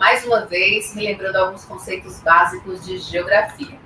mais uma vez, relembrando alguns conceitos básicos de geografia.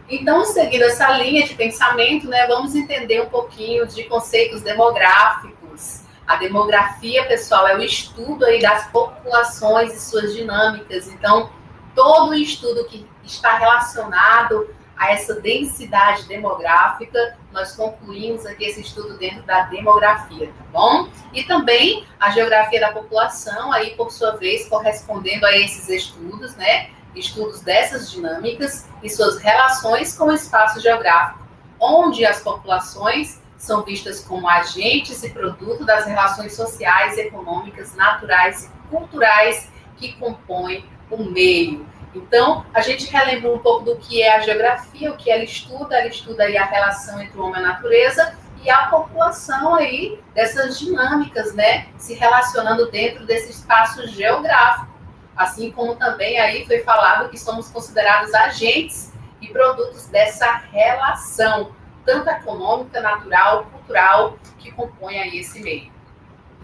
Então, seguindo essa linha de pensamento, né, vamos entender um pouquinho de conceitos demográficos. A demografia, pessoal, é o estudo aí das populações e suas dinâmicas. Então, todo estudo que está relacionado a essa densidade demográfica, nós concluímos aqui esse estudo dentro da demografia, tá bom? E também a geografia da população, aí, por sua vez, correspondendo a esses estudos, né? Estudos dessas dinâmicas e suas relações com o espaço geográfico, onde as populações são vistas como agentes e produto das relações sociais, econômicas, naturais e culturais que compõem o meio. Então, a gente relembra um pouco do que é a geografia, o que ela estuda aí a relação entre o homem e a natureza e a população aí dessas dinâmicas, né, se relacionando dentro desse espaço geográfico. Assim como também aí foi falado que somos considerados agentes e produtos dessa relação, tanto econômica, natural, cultural, que compõe aí esse meio.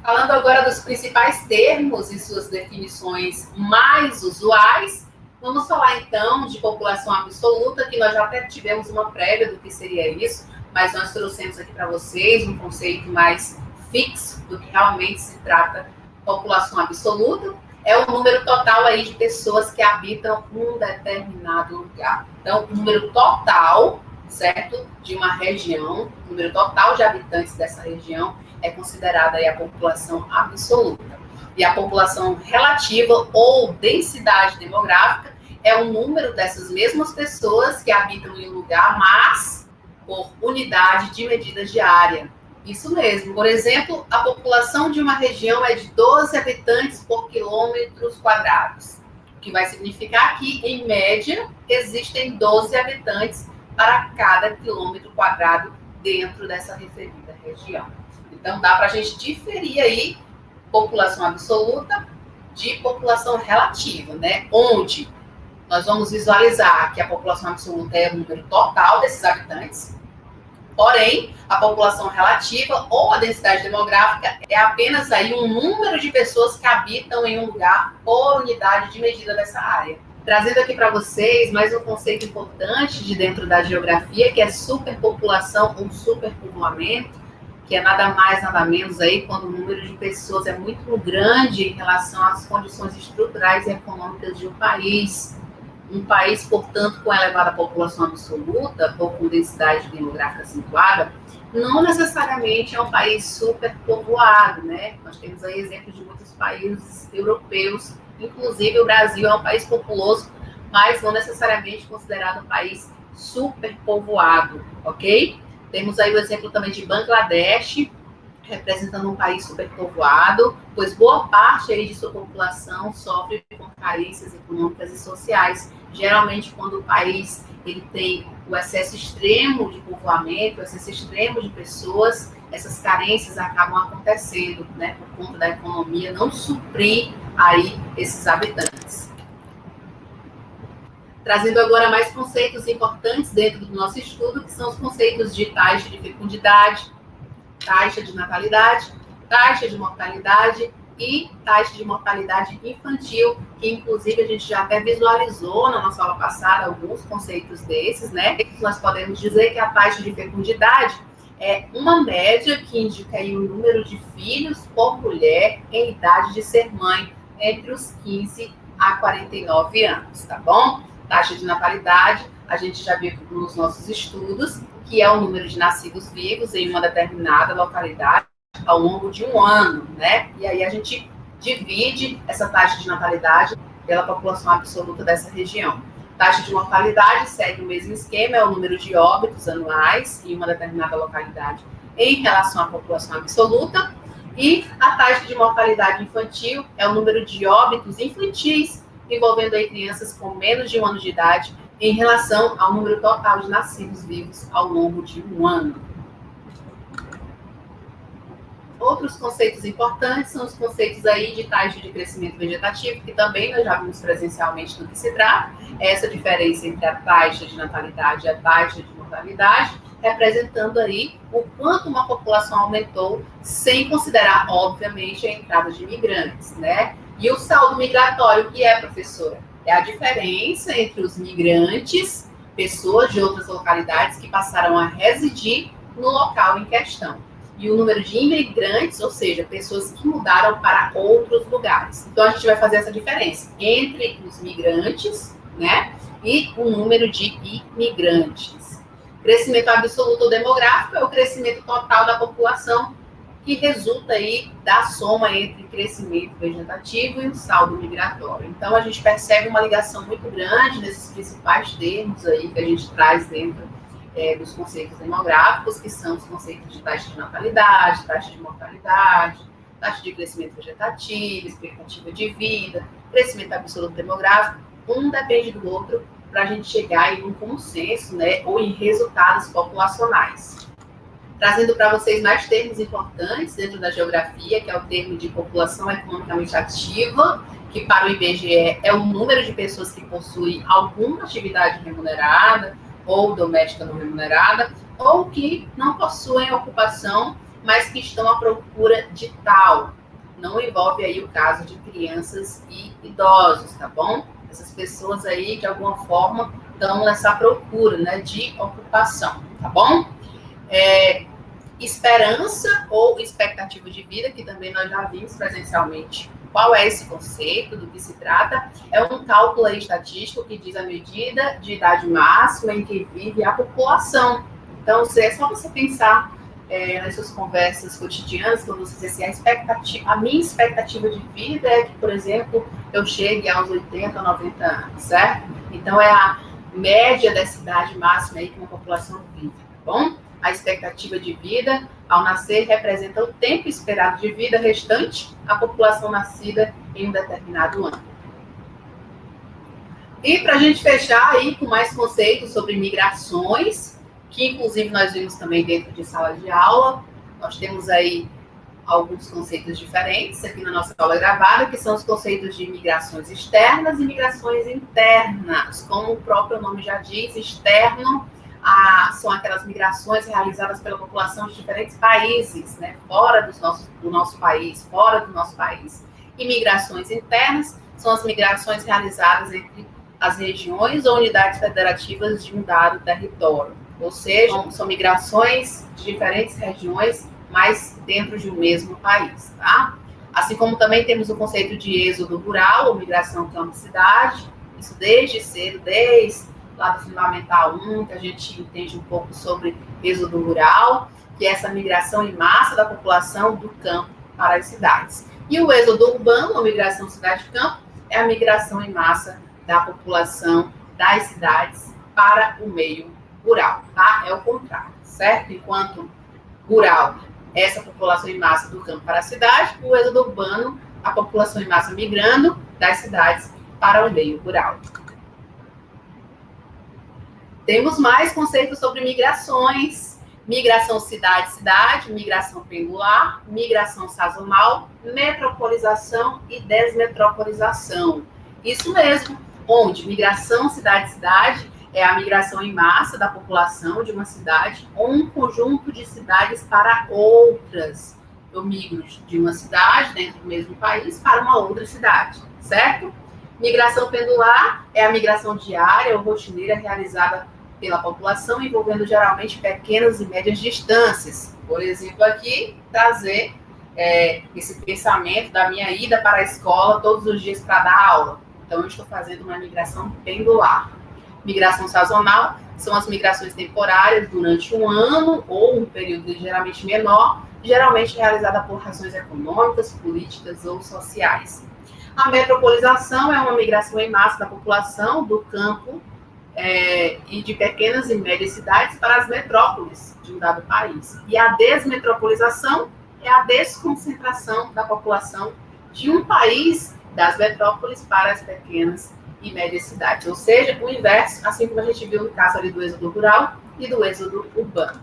Falando agora dos principais termos e suas definições mais usuais, vamos falar então de população absoluta, que nós já até tivemos uma prévia do que seria isso, mas nós trouxemos aqui para vocês um conceito mais fixo do que realmente se trata população absoluta. É o número total aí de pessoas que habitam um determinado lugar. Então, o número total, certo, de uma região, o número total de habitantes dessa região é considerada aí a população absoluta. E a população relativa ou densidade demográfica é o número dessas mesmas pessoas que habitam em um lugar, mas por unidade de medida de área. Isso mesmo. Por exemplo, a população de uma região é de 12 habitantes por quilômetros quadrados, o que vai significar que, em média, existem 12 habitantes para cada quilômetro quadrado dentro dessa referida região. Então, dá para a gente diferir aí população absoluta de população relativa, né? Onde nós vamos visualizar que a população absoluta é o número total desses habitantes, porém, a população relativa ou a densidade demográfica é apenas aí um número de pessoas que habitam em um lugar por unidade de medida dessa área. Trazendo aqui para vocês mais um conceito importante de dentro da geografia, que é superpopulação ou superpovoamento, que é nada mais, nada menos aí quando o número de pessoas é muito grande em relação às condições estruturais e econômicas de um país. Um país, portanto, com elevada população absoluta, ou com densidade demográfica acentuada, não necessariamente é um país superpovoado, né? Nós temos aí exemplos de muitos países europeus, inclusive o Brasil é um país populoso, mas não necessariamente considerado um país superpovoado, ok? Temos aí o exemplo também de Bangladesh, representando um país superpovoado, pois boa parte aí de sua população sofre com carências econômicas e sociais. Geralmente, quando o país ele tem o excesso extremo de povoamento, o excesso extremo de pessoas, essas carências acabam acontecendo, né, por conta da economia não suprir aí esses habitantes. Trazendo agora mais conceitos importantes dentro do nosso estudo, que são os conceitos de taxa de fecundidade, taxa de natalidade, taxa de mortalidade e taxa de mortalidade infantil, que inclusive a gente já até visualizou na nossa aula passada alguns conceitos desses, né? Nós podemos dizer que a taxa de fecundidade é uma média que indica aí o número de filhos por mulher em idade de ser mãe, entre os 15 a 49 anos, tá bom? Taxa de natalidade, a gente já viu nos nossos estudos, que é o número de nascidos vivos em uma determinada localidade ao longo de um ano, né? E aí a gente divide essa taxa de natalidade pela população absoluta dessa região. Taxa de mortalidade segue o mesmo esquema, é o número de óbitos anuais em uma determinada localidade em relação à população absoluta. E a taxa de mortalidade infantil é o número de óbitos infantis envolvendo aí crianças com menos de um ano de idade em relação ao número total de nascidos vivos ao longo de um ano. Outros conceitos importantes são os conceitos aí de taxa de crescimento vegetativo, que também nós já vimos presencialmente do que se trata. Essa diferença entre a taxa de natalidade e a taxa de mortalidade, representando aí o quanto uma população aumentou, sem considerar, obviamente, a entrada de imigrantes, né? E o saldo migratório, o que é, professora? É a diferença entre os migrantes, pessoas de outras localidades que passaram a residir no local em questão. E o número de imigrantes, ou seja, pessoas que mudaram para outros lugares. Então, a gente vai fazer essa diferença entre os migrantes, né, e o número de imigrantes. Crescimento absoluto ou demográfico é o crescimento total da população, que resulta aí da soma entre crescimento vegetativo e o saldo migratório. Então, a gente percebe uma ligação muito grande nesses principais termos aí que a gente traz dentro dos conceitos demográficos, que são os conceitos de taxa de natalidade, taxa de mortalidade, taxa de crescimento vegetativo, expectativa de vida, crescimento absoluto demográfico. Um depende do outro para a gente chegar em um consenso, né, ou em resultados populacionais. Trazendo para vocês mais termos importantes dentro da geografia, que é o termo de população economicamente ativa, que para o IBGE é o número de pessoas que possuem alguma atividade remunerada ou doméstica não remunerada, ou que não possuem ocupação, mas que estão à procura de tal. Não envolve aí o caso de crianças e idosos, tá bom? Essas pessoas aí, de alguma forma, estão nessa procura, né, de ocupação, tá bom? Esperança ou expectativa de vida, que também nós já vimos presencialmente. Qual é esse conceito, do que se trata? É um cálculo estatístico que diz a medida de idade máxima em que vive a população. Então, é só você pensar nas suas conversas cotidianas, quando você diz assim, a minha expectativa de vida é que, por exemplo, eu chegue aos 80, 90 anos, certo? Então, é a média dessa idade máxima aí que uma população vive, tá bom? A expectativa de vida ao nascer representa o tempo esperado de vida restante à população nascida em um determinado ano. E para a gente fechar aí com mais conceitos sobre migrações, que inclusive nós vimos também dentro de sala de aula, nós temos aí alguns conceitos diferentes aqui na nossa aula gravada, que são os conceitos de migrações externas e migrações internas. Como o próprio nome já diz, externo são aquelas migrações realizadas pela população de diferentes países, né, fora do nosso país, fora do nosso país. E migrações internas são as migrações realizadas entre as regiões ou unidades federativas de um dado território. Ou seja, são migrações de diferentes regiões, mas dentro de um mesmo país, tá? Assim como também temos o conceito de êxodo rural, ou migração campo-cidade, isso desde cedo, desde lá do Fundamental 1, que a gente entende um pouco sobre êxodo rural, que é essa migração em massa da população do campo para as cidades. E o êxodo urbano, ou migração cidade-campo, é a migração em massa da população das cidades para o meio rural, tá? É o contrário, certo? Enquanto rural, essa população em massa do campo para a cidade, o êxodo urbano, a população em massa migrando das cidades para o meio rural. Temos mais conceitos sobre migrações: migração cidade-cidade, migração pendular, migração sazonal, metropolização e desmetropolização. Isso mesmo, onde migração cidade-cidade é a migração em massa da população de uma cidade ou um conjunto de cidades para outras. Eu migro de uma cidade dentro do mesmo país para uma outra cidade, certo? Migração pendular é a migração diária ou rotineira realizada pela população, envolvendo geralmente pequenas e médias distâncias. Por exemplo, aqui, trazer esse pensamento da minha ida para a escola todos os dias para dar aula. Então, eu estou fazendo uma migração pendular. Migração sazonal são as migrações temporárias durante um ano ou um período geralmente menor, geralmente realizada por razões econômicas, políticas ou sociais. A metropolização é uma migração em massa da população do campo e de pequenas e médias cidades para as metrópoles de um dado país. E a desmetropolização é a desconcentração da população de um país, das metrópoles, para as pequenas e médias cidades. Ou seja, o inverso, assim como a gente viu no caso ali do êxodo rural e do êxodo urbano.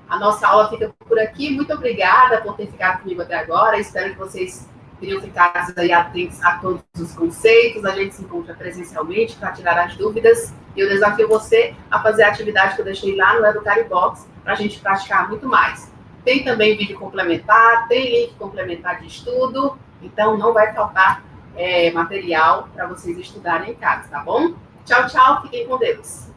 A nossa aula fica por aqui. Muito obrigada por ter ficado comigo até agora. Espero que vocês tenham ficado aí atentos a todos os conceitos. A gente se encontra presencialmente para tirar as dúvidas. E eu desafio você a fazer a atividade que eu deixei lá no Educaribox para a gente praticar muito mais. Tem também vídeo complementar, tem link complementar de estudo. Então, não vai faltar material para vocês estudarem em casa, tá bom? Tchau, tchau. Fiquem com Deus.